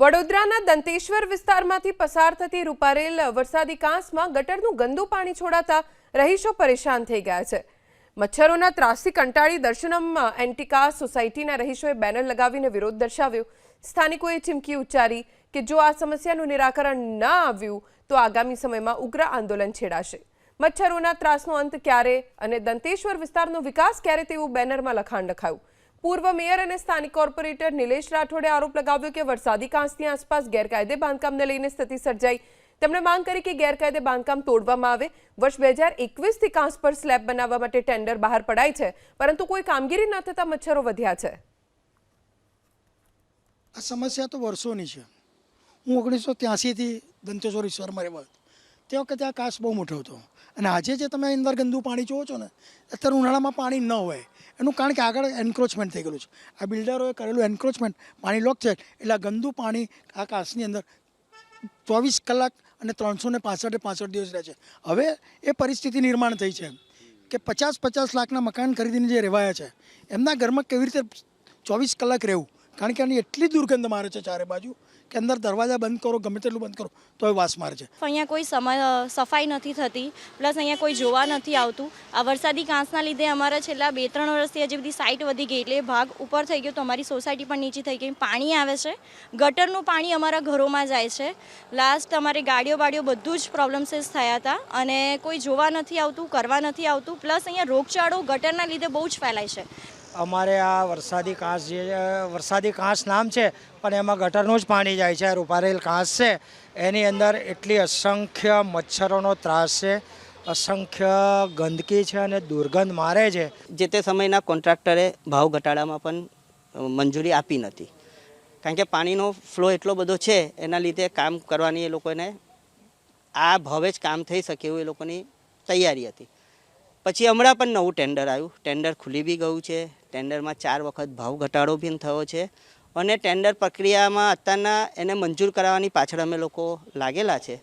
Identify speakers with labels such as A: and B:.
A: વડોદરાના દંતેશ્વર વિસ્તારમાંથી પસાર થતી રૂપારેલ વરસાદી કાંસમાં ગટરનું ગંદુ પાણી છોડાતા રહીશો પરેશાન થઈ ગયા છે। મચ્છરોના ત્રાસથી કંટાળી દર્શનમ એન્ટિકાસ સોસાયટીના રહીશોએ બેનર લગાવીને વિરોધ દર્શાવ્યો। સ્થાનિકોએ ચીમકી ઉચ્ચારી કે જો આ સમસ્યાનું નિરાકરણ ન આવ્યું તો આગામી સમયમાં ઉગ્ર આંદોલન છેડાશે। મચ્છરોના ત્રાસનો અંત ક્યારે અને દંતેશ્વર વિસ્તારનો વિકાસ ક્યારે તેવું બેનરમાં લખાણ લખાયું। पूर्व मेयर और स्थानिक कॉर्पोरेटर नीलेश राठौड़े आरोप लगाव्यो कि वरसादी कांसनी आसपास गैरकायदे बांधकामने लईने स्थिति सर्जाई। તેમણે માંગ કરી કે ગેરકાયદે બાંધકામ તોડવામાં આવે। વર્ષ 2021 થી કાંસ પર સ્લેબ બનાવવા માટે ટેન્ડર બહાર પડાય છે, પરંતુ કોઈ કામગીરી ન થતા મચ્છરો વધ્યા છે।
B: આ સમસ્યા તો વર્ષોની છે। હું 1983 થી દંતેશ્વર વિસ્તારમાં રહેવા તે વખતે આ કાંસ બહુ મોટો હતો અને આજે જે તમે અંદર ગંદુ પાણી જોવો છો ને, અત્યારે ઉનાળામાં પાણી ન હોય એનું કારણ કે આગળ એન્ક્રોચમેન્ટ થઈ ગયેલું છે। આ બિલ્ડરોએ કરેલું એન્ક્રોચમેન્ટ પાણી લોક છે એટલે આ ગંદુ પાણી આ કાંસની અંદર 24 કલાક અને 365 દિવસ રહે છે। હવે એ પરિસ્થિતિ નિર્માણ થઈ છે કે 50 લાખના મકાન ખરીદીને જે રહેવાયા છે એમના ઘરમાં કેવી રીતે 24 કલાક રહેવું, કારણ કે આની એટલી દુર્ગંધ મારે છે ચારે બાજુ કે અંદર દરવાજા બંધ કરો, ગમે તેટલું બંધ કરો તો એ વાસ મારે છે।
C: અહીંયા કોઈ સફાઈ નથી થતી, પ્લસ અહીંયા કોઈ જોવા નથી આવતું। આ વરસાદી કાંસના લીધે અમારા છેલ્લા 2-3 વર્ષથી હજી બધી સાઇટ વધી ગઈ એટલે ભાગ ઉપર થઈ ગયો તો અમારી સોસાયટી પણ નીચી થઈ ગઈ। પાણી આવે છે, ગટરનું પાણી અમારા ઘરોમાં જાય છે। લાસ્ટ અમારી ગાડીઓ બધું જ પ્રોબ્લેમ્સીસ થયા હતા અને કોઈ જોવા નથી આવતું, કરવા નથી આવતું, પ્લસ અહીંયા રોગચાળો ગટરના લીધે બહુ જ ફેલાય છે।
D: અમારે આ વરસાદી કાંસ જે વરસાદી કાંસ નામ છે પણ એમાં ગટરનું જ પાણી જાય છે। રૂપારેલ કાંસ છે એની અંદર એટલી અસંખ્ય મચ્છરોનો ત્રાસ છે, અસંખ્ય ગંદકી છે અને દુર્ગંધ મારે છે।
E: જે તે સમયના કોન્ટ્રાક્ટરે ભાવ ઘટાડામાં પણ મંજૂરી આપી નથી, કારણ કે પાણીનો ફ્લો એટલો બધો છે એના લીધે કામ કરવાની એ લોકોને આ ભાવે જ કામ થઈ શકે એવું એ લોકોની તૈયારી હતી। પછી હમણાં પણ નવું ટેન્ડર આવ્યું, ટેન્ડર ખુલી બી ગયું છે। ટેન્ડરમાં 4 વખત ભાવ ઘટાડો બી થયો છે અને ટેન્ડર પ્રક્રિયામાં અત્યારના એને મંજૂર કરાવવાની પાછળ અમે લોકો લાગેલા છે।